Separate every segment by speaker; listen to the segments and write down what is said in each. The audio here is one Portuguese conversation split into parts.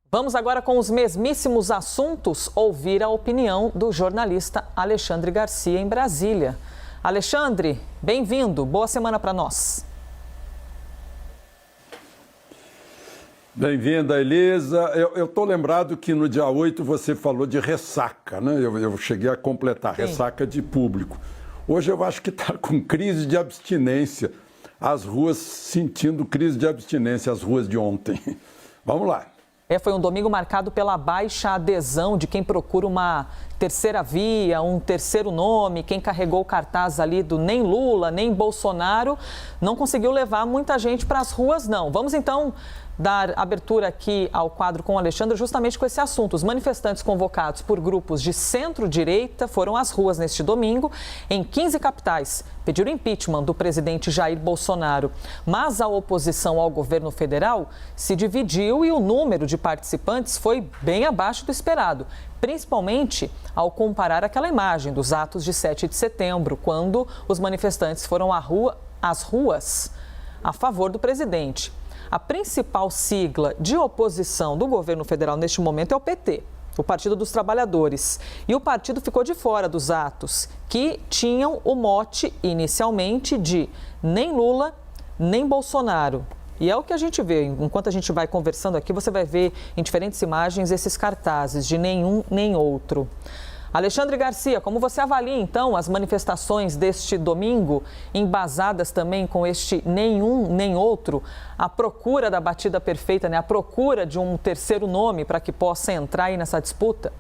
Speaker 1: Vamos agora com os mesmíssimos assuntos, ouvir a opinião do jornalista Alexandre Garcia em Brasília. Alexandre, bem-vindo, boa semana para nós.
Speaker 2: Bem-vinda, Elisa. Eu estou lembrado que no dia 8 você falou de ressaca, né? Eu cheguei a completar,
Speaker 1: Sim.
Speaker 2: Ressaca de público. Hoje eu acho que está com crise de abstinência, as ruas sentindo crise de abstinência, as ruas de ontem. Vamos lá.
Speaker 1: Foi um domingo marcado pela baixa adesão de quem procura uma terceira via, um terceiro nome. Quem carregou o cartaz ali do nem Lula, nem Bolsonaro, não conseguiu levar muita gente para as ruas, não. Vamos então dar abertura aqui ao quadro com o Alexandre justamente com esse assunto. Os manifestantes convocados por grupos de centro-direita foram às ruas neste domingo em 15 capitais. Pediram impeachment do presidente Jair Bolsonaro. Mas a oposição ao governo federal se dividiu e o número de participantes foi bem abaixo do esperado, principalmente ao comparar aquela imagem dos atos de 7 de setembro, quando os manifestantes foram às ruas a favor do presidente. A principal sigla de oposição do governo federal neste momento é o PT, o Partido dos Trabalhadores. E o partido ficou de fora dos atos, que tinham o mote inicialmente de nem Lula, nem Bolsonaro. E é o que a gente vê, enquanto a gente vai conversando aqui, você vai ver em diferentes imagens esses cartazes de nenhum nem outro. Alexandre Garcia, como você avalia então as manifestações deste domingo, embasadas também com este nenhum nem outro, a procura da batida perfeita, né? A procura de um terceiro nome para que possa entrar aí nessa disputa?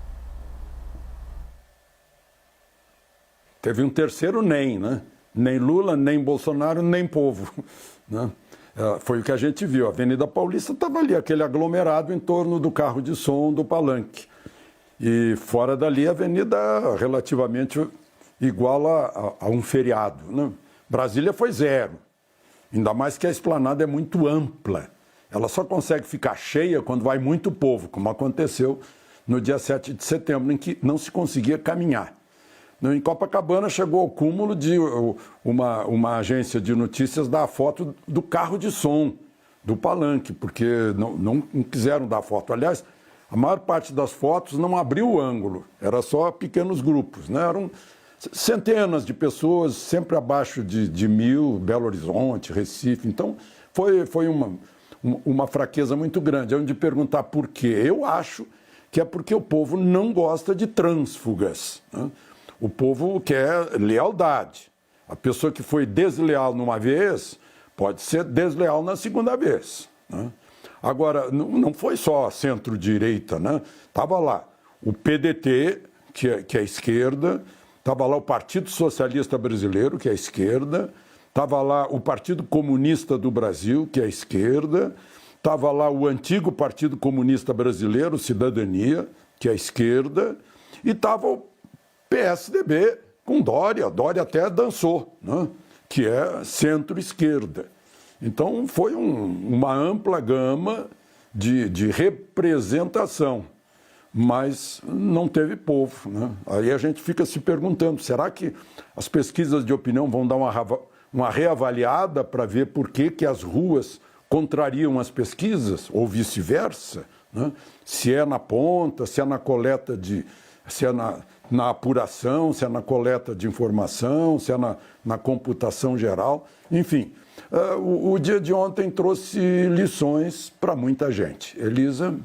Speaker 2: Teve um terceiro nem, né? Nem Lula, nem Bolsonaro, nem povo, né? Foi o que a gente viu. A Avenida Paulista estava ali, aquele aglomerado em torno do carro de som do Palanque. E fora dali a avenida relativamente igual a um feriado, né? Brasília foi zero, ainda mais que a esplanada é muito ampla. Ela só consegue ficar cheia quando vai muito povo, como aconteceu no dia 7 de setembro, em que não se conseguia caminhar. Em Copacabana chegou ao cúmulo de uma agência de notícias dar a foto do carro de som do Palanque, porque não quiseram dar foto. Aliás, a maior parte das fotos não abriu o ângulo, era só pequenos grupos, né? Eram centenas de pessoas, sempre abaixo de 1.000, Belo Horizonte, Recife. Então, foi uma fraqueza muito grande. É onde perguntar por quê. Eu acho que é porque o povo não gosta de trânsfugas, né? O povo quer lealdade. A pessoa que foi desleal numa vez pode ser desleal na segunda vez, né? Agora, não foi só centro-direita, né? Estava lá o PDT, que é a esquerda, estava lá o Partido Socialista Brasileiro, que é a esquerda, estava lá o Partido Comunista do Brasil, que é a esquerda, estava lá o antigo Partido Comunista Brasileiro, Cidadania, que é a esquerda, e estava o PSDB com Dória. Dória até dançou, né? Que é centro-esquerda. Então, foi uma ampla gama de representação, mas não teve povo, né? Aí a gente fica se perguntando, será que as pesquisas de opinião vão dar uma reavaliada para ver por que as ruas contrariam as pesquisas, ou vice-versa, né? Se é na ponta, se é na coleta se é na apuração, se é na coleta de informação, se é na computação geral, enfim. O dia de ontem trouxe lições para muita gente. Elisa?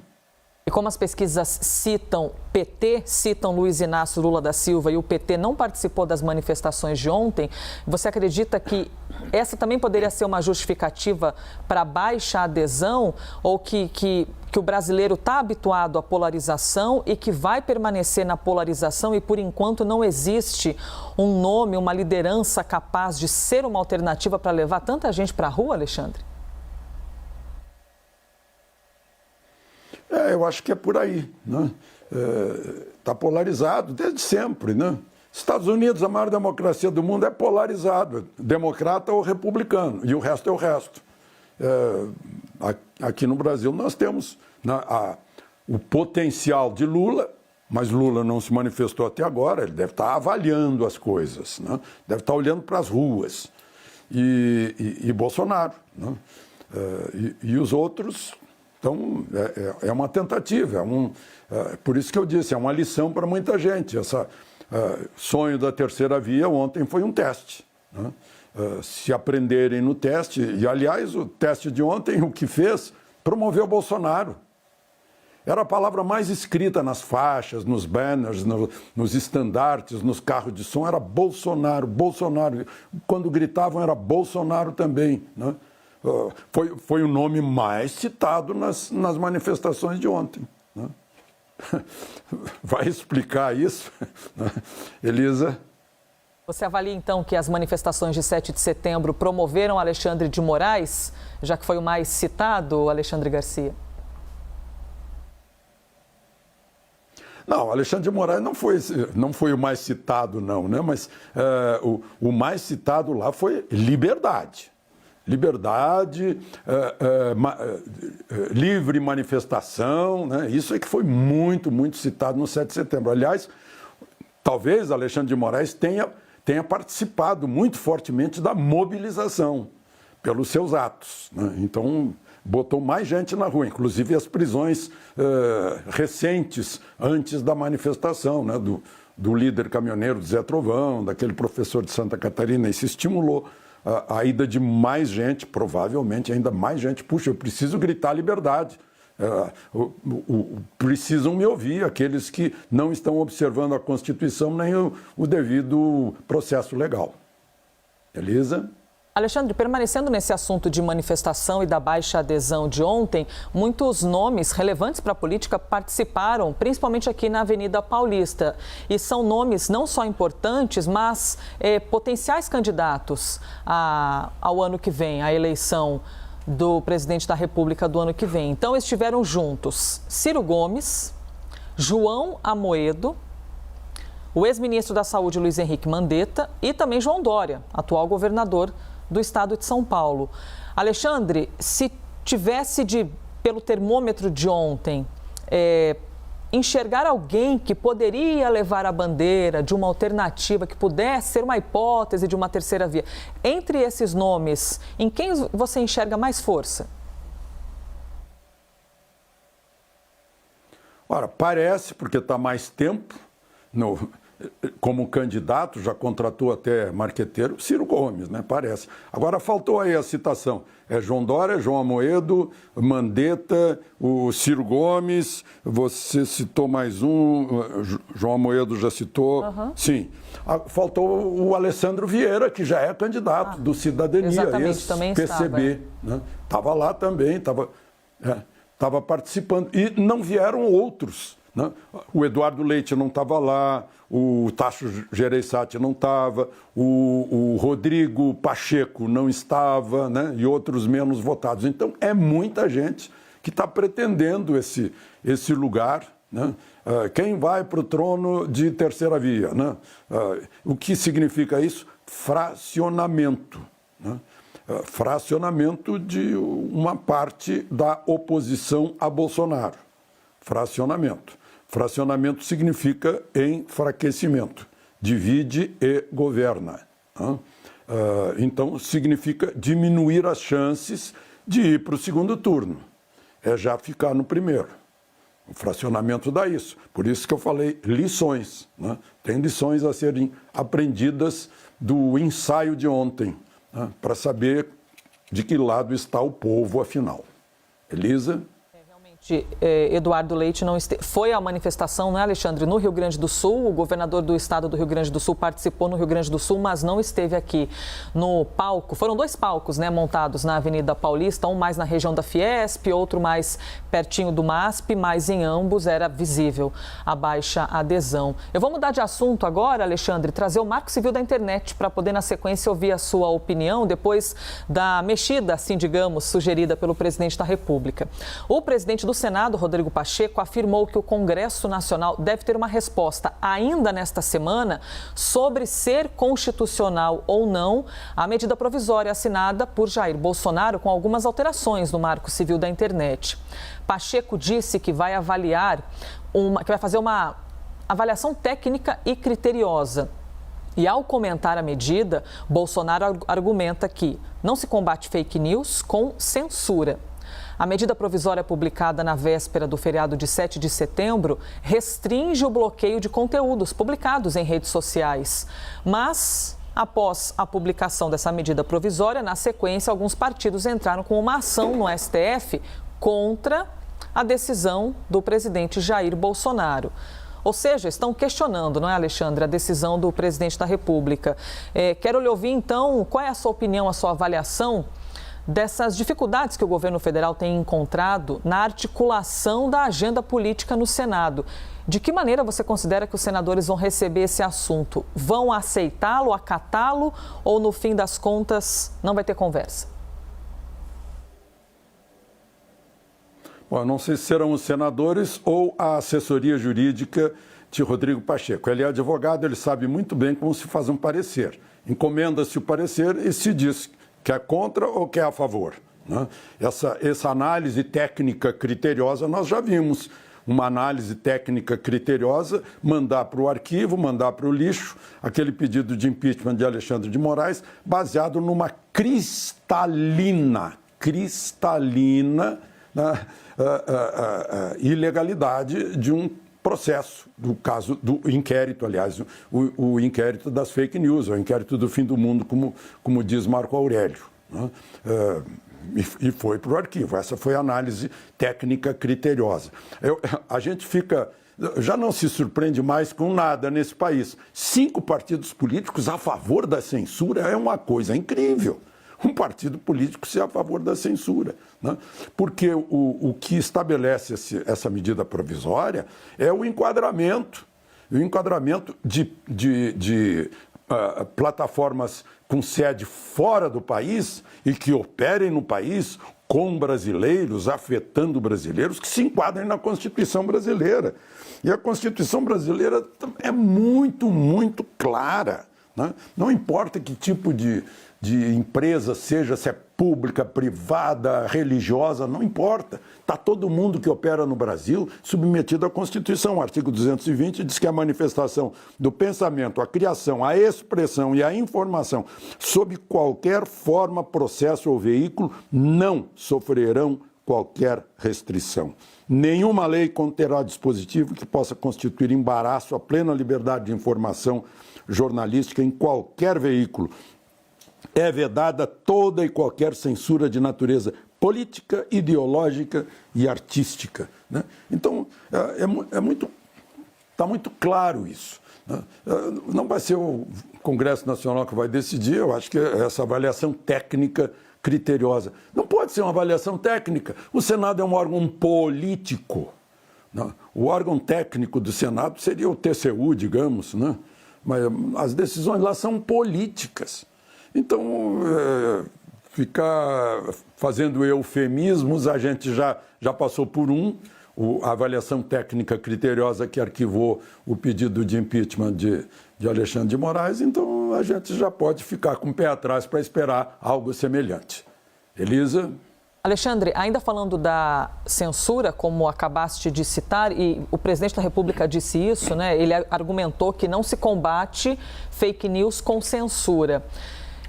Speaker 1: E como as pesquisas citam PT, citam Luiz Inácio Lula da Silva e o PT não participou das manifestações de ontem, você acredita que essa também poderia ser uma justificativa para baixa adesão ou que o brasileiro está habituado à polarização e que vai permanecer na polarização e por enquanto não existe um nome, uma liderança capaz de ser uma alternativa para levar tanta gente para a rua, Alexandre?
Speaker 2: Eu acho que é por aí, né? Está polarizado desde sempre, né? Estados Unidos, a maior democracia do mundo, é polarizado, democrata ou republicano, e o resto é o resto. Aqui no Brasil nós temos o potencial de Lula, mas Lula não se manifestou até agora, ele deve estar avaliando as coisas, né? Deve estar olhando para as ruas, e Bolsonaro, né? E os outros Então, é uma tentativa, por isso que eu disse, é uma lição para muita gente. Esse sonho da terceira via ontem foi um teste, né? Se aprenderem no teste, e aliás, o teste de ontem, o que fez, promoveu o Bolsonaro. Era a palavra mais escrita nas faixas, nos banners, nos estandartes, nos carros de som, era Bolsonaro, Bolsonaro. Quando gritavam era Bolsonaro também, né? Foi o nome mais citado nas manifestações de ontem, né? Vai explicar isso, né? Elisa?
Speaker 1: Você avalia, então, que as manifestações de 7 de setembro promoveram Alexandre de Moraes, já que foi o mais citado, Alexandre Garcia?
Speaker 2: Não, Alexandre de Moraes não foi o mais citado, não, né? Mas o mais citado lá foi liberdade. Liberdade, livre manifestação, né? Isso é que foi muito, muito citado no 7 de setembro. Aliás, talvez Alexandre de Moraes tenha participado muito fortemente da mobilização pelos seus atos, né? Então, botou mais gente na rua, inclusive as prisões recentes antes da manifestação, né? Do líder caminhoneiro Zé Trovão, daquele professor de Santa Catarina. Isso estimulou a ida de mais gente, provavelmente ainda mais gente. Puxa, eu preciso gritar liberdade. Precisam me ouvir aqueles que não estão observando a Constituição nem o devido processo legal. Elisa?
Speaker 1: Alexandre, permanecendo nesse assunto de manifestação e da baixa adesão de ontem, muitos nomes relevantes para a política participaram, principalmente aqui na Avenida Paulista. E são nomes não só importantes, mas potenciais candidatos ao ano que vem, à eleição do presidente da República do ano que vem. Então, estiveram juntos Ciro Gomes, João Amoedo, o ex-ministro da Saúde Luiz Henrique Mandetta e também João Dória, atual governador do estado de São Paulo. Alexandre, se tivesse pelo termômetro de ontem, enxergar alguém que poderia levar a bandeira de uma alternativa, que pudesse ser uma hipótese de uma terceira via, entre esses nomes, em quem você enxerga mais força?
Speaker 2: Ora, parece, porque está mais tempo como candidato, já contratou até marqueteiro, Ciro Gomes, né? Parece. Agora faltou aí a citação. João Dória, João Amoedo, Mandetta, o Ciro Gomes, você citou mais um, João Amoedo já citou. Uhum. Sim. Faltou o Alessandro Vieira, que já é candidato do Cidadania, ex-PCB. Estava lá também, estava participando. E não vieram outros, né? O Eduardo Leite não estava lá, o Tasso Gereissati não estava, o Rodrigo Pacheco não estava, né? E outros menos votados. Então, é muita gente que está pretendendo esse lugar, né? Quem vai para o trono de terceira via, né? O que significa isso? Fracionamento, né? Fracionamento de uma parte da oposição a Bolsonaro. Fracionamento. Fracionamento significa enfraquecimento. Divide e governa. Então, significa diminuir as chances de ir para o segundo turno. É já ficar no primeiro. O fracionamento dá isso. Por isso que eu falei lições, né? Tem lições a serem aprendidas do ensaio de ontem, né? Para saber de que lado está o povo, afinal. Elisa?
Speaker 1: Eduardo Leite não foi à manifestação, né, Alexandre, no Rio Grande do Sul. O governador do estado do Rio Grande do Sul participou no Rio Grande do Sul, mas não esteve aqui no palco. Foram 2 palcos, né, montados na Avenida Paulista, um mais na região da Fiesp, outro mais pertinho do MASP, mas em ambos era visível a baixa adesão. Eu vou mudar de assunto agora, Alexandre, trazer o Marco Civil da Internet para poder, na sequência, ouvir a sua opinião depois da mexida, assim digamos, sugerida pelo presidente da República. O presidente do Senado, Rodrigo Pacheco, afirmou que o Congresso Nacional deve ter uma resposta ainda nesta semana sobre ser constitucional ou não a medida provisória assinada por Jair Bolsonaro com algumas alterações no Marco Civil da Internet. Pacheco disse que vai fazer uma avaliação técnica e criteriosa. E ao comentar a medida, Bolsonaro argumenta que não se combate fake news com censura. A medida provisória publicada na véspera do feriado de 7 de setembro restringe o bloqueio de conteúdos publicados em redes sociais. Mas, após a publicação dessa medida provisória, na sequência, alguns partidos entraram com uma ação no STF contra a decisão do presidente Jair Bolsonaro. Ou seja, estão questionando, não é, Alexandre, a decisão do presidente da República. Quero lhe ouvir, então, qual é a sua opinião, a sua avaliação dessas dificuldades que o governo federal tem encontrado na articulação da agenda política no Senado. De que maneira você considera que os senadores vão receber esse assunto? Vão aceitá-lo, acatá-lo ou, no fim das contas, não vai ter conversa?
Speaker 2: Bom, eu não sei se serão os senadores ou a assessoria jurídica de Rodrigo Pacheco. Ele é advogado, ele sabe muito bem como se faz um parecer. Encomenda-se o parecer e se diz que é contra ou que é a favor, né? Essa análise técnica criteriosa nós já vimos. Uma análise técnica criteriosa, mandar para o arquivo, mandar para o lixo, aquele pedido de impeachment de Alexandre de Moraes, baseado numa cristalina ilegalidade de um processo, do caso do inquérito, aliás, o inquérito das fake news, o inquérito do fim do mundo, como diz Marco Aurélio, né? E foi para o arquivo. Essa foi a análise técnica criteriosa. A gente já não se surpreende mais com nada nesse país. 5 partidos políticos a favor da censura é uma coisa incrível. Um partido político ser a favor da censura, né? Porque o que estabelece essa medida provisória é o enquadramento de plataformas com sede fora do país e que operem no país com brasileiros, afetando brasileiros, que se enquadrem na Constituição brasileira. E a Constituição brasileira é muito, muito clara, né? Não importa que tipo de empresa seja, se é pública, privada, religiosa, não importa. Está todo mundo que opera no Brasil submetido à Constituição. O artigo 220 diz que a manifestação do pensamento, a criação, a expressão e a informação sob qualquer forma, processo ou veículo não sofrerão qualquer restrição. Nenhuma lei conterá dispositivo que possa constituir embaraço à plena liberdade de informação jornalística em qualquer veículo. É vedada toda e qualquer censura de natureza política, ideológica e artística, né? Então, está muito claro isso, né? Não vai ser o Congresso Nacional que vai decidir, eu acho que essa avaliação técnica criteriosa. Não pode ser uma avaliação técnica. O Senado é um órgão político, né? O órgão técnico do Senado seria o TCU, digamos, né? Mas as decisões lá são políticas. Então, ficar fazendo eufemismos, a gente já passou por a avaliação técnica criteriosa que arquivou o pedido de impeachment de Alexandre de Moraes, então a gente já pode ficar com o pé atrás para esperar algo semelhante. Elisa?
Speaker 1: Alexandre, ainda falando da censura, como acabaste de citar, e o presidente da República disse isso, né? Ele argumentou que não se combate fake news com censura.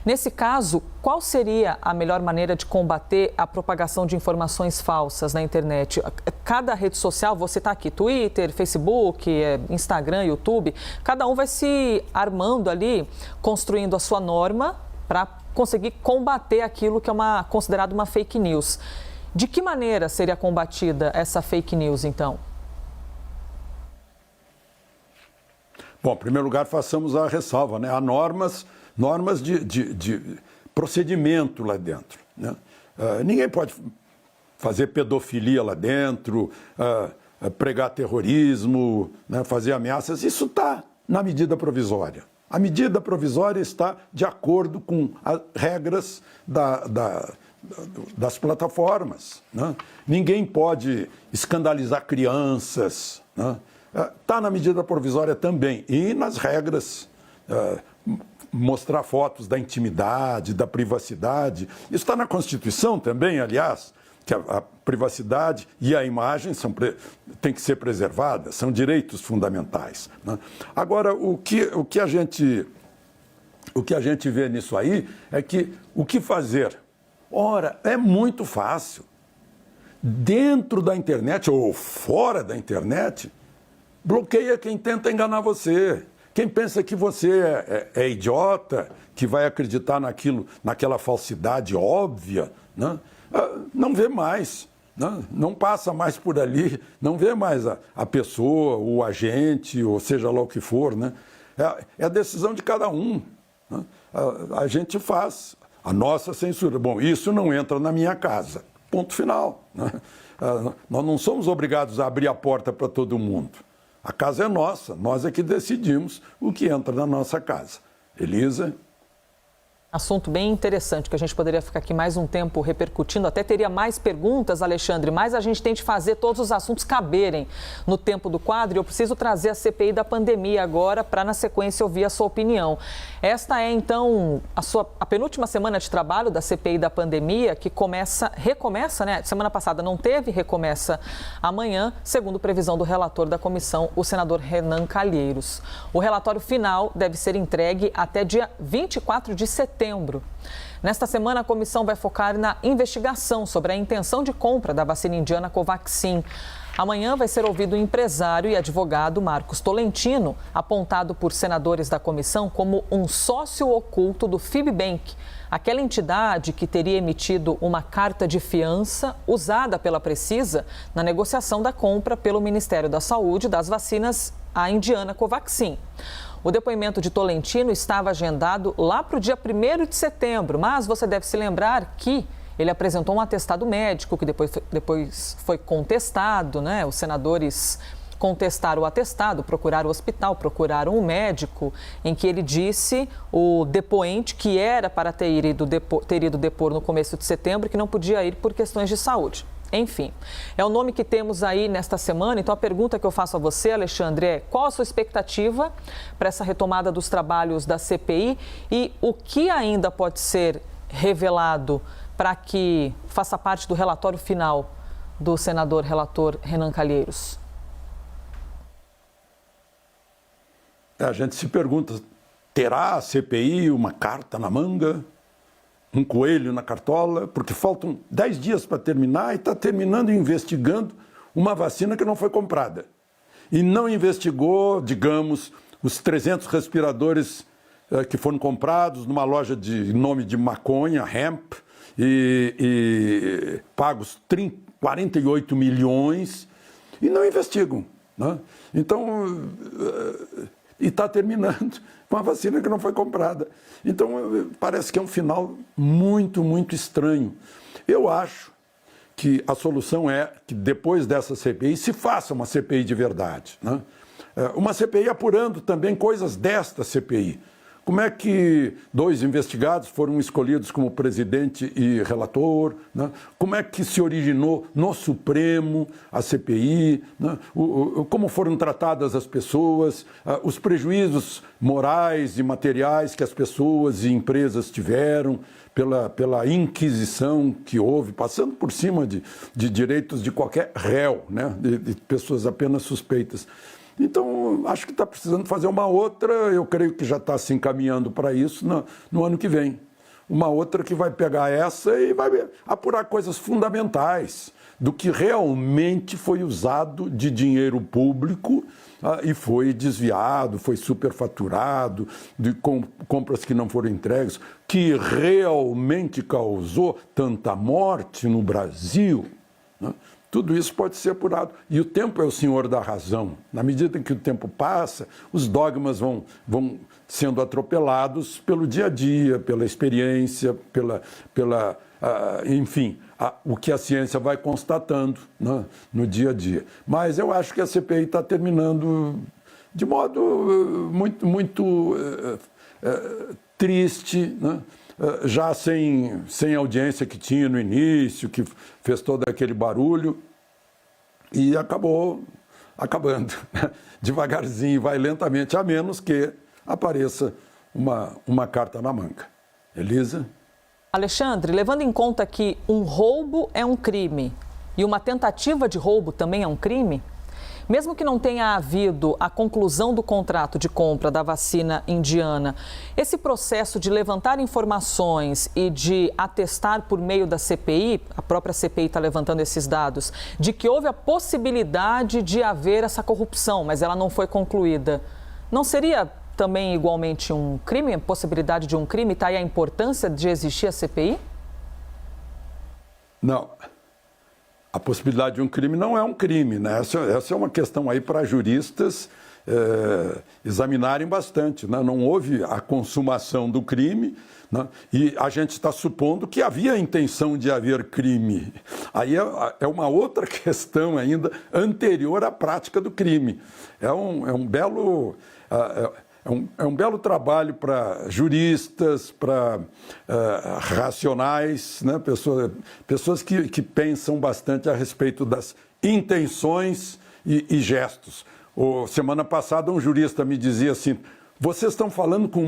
Speaker 1: Nesse caso, qual seria a melhor maneira de combater a propagação de informações falsas na internet? Cada rede social, vou citar aqui, Twitter, Facebook, Instagram, YouTube, cada um vai se armando ali, construindo a sua norma para conseguir combater aquilo que é considerado uma fake news. De que maneira seria combatida essa fake news, então?
Speaker 2: Bom, em primeiro lugar, façamos a ressalva, né? Há normas de procedimento lá dentro, né? Ninguém pode fazer pedofilia lá dentro, pregar terrorismo, né? Fazer ameaças. Isso está na medida provisória. A medida provisória está de acordo com as regras das plataformas, né? Ninguém pode escandalizar crianças, né? Está na medida provisória também e nas regras, mostrar fotos da intimidade, da privacidade. Isso está na Constituição também, aliás, que a privacidade e a imagem têm que ser preservadas, são direitos fundamentais, né? Agora, o que a gente vê nisso aí é que o que fazer? Ora, é muito fácil. dentro da internet ou fora da internet, bloqueia quem tenta enganar você. Quem pensa que você é idiota, que vai acreditar naquela falsidade óbvia, né? Não vê mais, né? Não passa mais por ali, não vê mais a pessoa, o agente, ou seja lá o que for, né? É a decisão de cada um, né? A gente faz a nossa censura. Bom, isso não entra na minha casa, ponto final, né? Nós não somos obrigados a abrir a porta para todo mundo. A casa é nossa, nós é que decidimos o que entra na nossa casa. Elisa?
Speaker 1: Assunto bem interessante, que a gente poderia ficar aqui mais um tempo repercutindo, até teria mais perguntas, Alexandre, mas a gente tem de fazer todos os assuntos caberem no tempo do quadro e eu preciso trazer a CPI da pandemia agora para, na sequência, ouvir a sua opinião. Esta é, então, a penúltima semana de trabalho da CPI da pandemia, que recomeça, né? Semana passada não teve, recomeça amanhã, segundo previsão do relator da comissão, o senador Renan Calheiros. O relatório final deve ser entregue até dia 24 de setembro. Nesta semana, a comissão vai focar na investigação sobre a intenção de compra da vacina indiana Covaxin. Amanhã vai ser ouvido o empresário e advogado Marcos Tolentino, apontado por senadores da comissão como um sócio oculto do Fibbank, aquela entidade que teria emitido uma carta de fiança usada pela Precisa na negociação da compra pelo Ministério da Saúde das vacinas à indiana Covaxin. O depoimento de Tolentino estava agendado lá para o dia 1º de setembro, mas você deve se lembrar que ele apresentou um atestado médico que depois foi contestado, né? Os senadores contestaram o atestado, procuraram o hospital, procuraram o médico, em que ele disse, o depoente, que era para ter ido depor no começo de setembro, que não podia ir por questões de saúde. Enfim, é o nome que temos aí nesta semana. Então, a pergunta que eu faço a você, Alexandre, é qual a sua expectativa para essa retomada dos trabalhos da CPI e o que ainda pode ser revelado para que faça parte do relatório final do senador relator Renan Calheiros?
Speaker 2: A gente se pergunta, terá a CPI uma carta na manga? Um coelho na cartola, porque faltam 10 dias para terminar e está terminando investigando uma vacina que não foi comprada. E não investigou, digamos, os 300 respiradores que foram comprados numa loja de nome de maconha, hemp, e pagos 48 milhões e não investigam, né? Então, e está terminando com a vacina que não foi comprada. Então, parece que é um final muito, muito estranho. Eu acho que a solução é que depois dessa CPI se faça uma CPI de verdade, né? Uma CPI apurando também coisas desta CPI. Como é que 2 investigados foram escolhidos como presidente e relator, né? Como é que se originou no Supremo a CPI, né? Como foram tratadas as pessoas, os prejuízos morais e materiais que as pessoas e empresas tiveram pela inquisição que houve, passando por cima de direitos de qualquer réu, né? De pessoas apenas suspeitas. Então, acho que está precisando fazer uma outra, eu creio que já está se encaminhando para isso no ano que vem. Uma outra que vai pegar essa e vai apurar coisas fundamentais do que realmente foi usado de dinheiro público e foi desviado, foi superfaturado, de compras que não foram entregues, que realmente causou tanta morte no Brasil, né? Tudo isso pode ser apurado. E o tempo é o senhor da razão. Na medida em que o tempo passa, os dogmas vão sendo atropelados pelo dia a dia, pela experiência, enfim, o que a ciência vai constatando, né, no dia a dia. Mas eu acho que a CPI está terminando de modo muito triste, né? Já sem audiência que tinha no início, que fez todo aquele barulho, e acabando. Devagarzinho, vai lentamente, a menos que apareça uma carta na manga. Elisa?
Speaker 1: Alexandre, levando em conta que um roubo é um crime e uma tentativa de roubo também é um crime, Mesmo que não tenha havido a conclusão do contrato de compra da vacina indiana, esse processo de levantar informações e de atestar por meio da CPI, a própria CPI está levantando esses dados, de que houve a possibilidade de haver essa corrupção, mas ela não foi concluída. Não seria também igualmente um crime, a possibilidade de um crime? Está aí a importância de existir a CPI?
Speaker 2: Não. A possibilidade de um crime não é um crime, né? Essa é uma questão aí para juristas examinarem bastante, né? Não houve a consumação do crime, né? E a gente está supondo que havia a intenção de haver crime. Aí é uma outra questão ainda anterior à prática do crime. É um belo trabalho para juristas, para racionais, né? Pessoas que pensam bastante a respeito das intenções e gestos. Semana passada um jurista me dizia assim: vocês estão falando com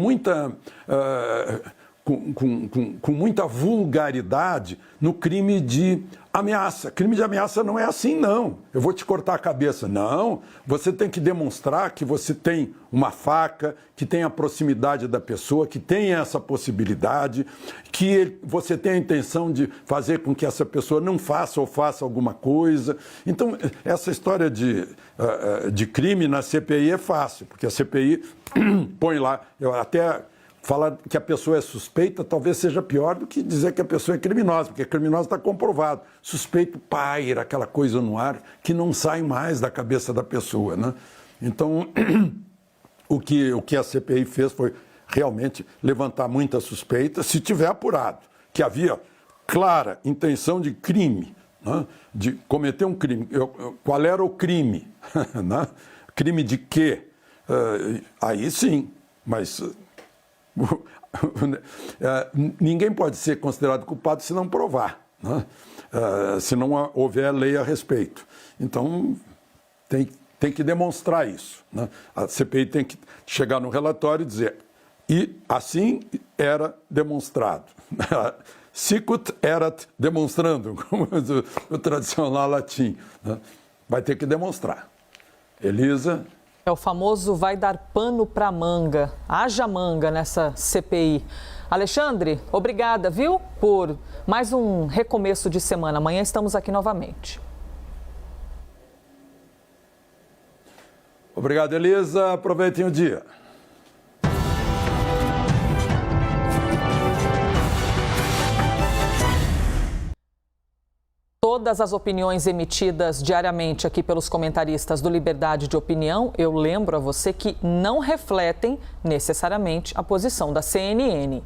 Speaker 2: muita vulgaridade no crime de ameaça. Crime de ameaça não é assim, não. Eu vou te cortar a cabeça. Não, você tem que demonstrar que você tem uma faca, que tem a proximidade da pessoa, que tem essa possibilidade, que você tem a intenção de fazer com que essa pessoa não faça ou faça alguma coisa. Então, essa história de crime na CPI é fácil, porque a CPI põe lá, falar que a pessoa é suspeita talvez seja pior do que dizer que a pessoa é criminosa, porque criminosa está comprovado. Suspeito paira, aquela coisa no ar que não sai mais da cabeça da pessoa, né? Então, o que a CPI fez foi realmente levantar muita suspeita, se tiver apurado que havia clara intenção de crime, né? De cometer um crime. Qual era o crime? Né? Crime de quê? Aí sim, mas ninguém pode ser considerado culpado se não provar, né? Se não houver lei a respeito. Então, tem que demonstrar isso, né? A CPI tem que chegar no relatório e dizer: e assim era demonstrado. Sicut erat demonstrando, como o tradicional latim, né? Vai ter que demonstrar. Elisa?
Speaker 1: É o famoso vai dar pano para manga. Haja manga nessa CPI. Alexandre, obrigada, viu, por mais um recomeço de semana. Amanhã estamos aqui novamente.
Speaker 2: Obrigado, Elisa. Aproveitem o dia.
Speaker 1: Todas as opiniões emitidas diariamente aqui pelos comentaristas do Liberdade de Opinião, eu lembro a você que não refletem necessariamente a posição da CNN.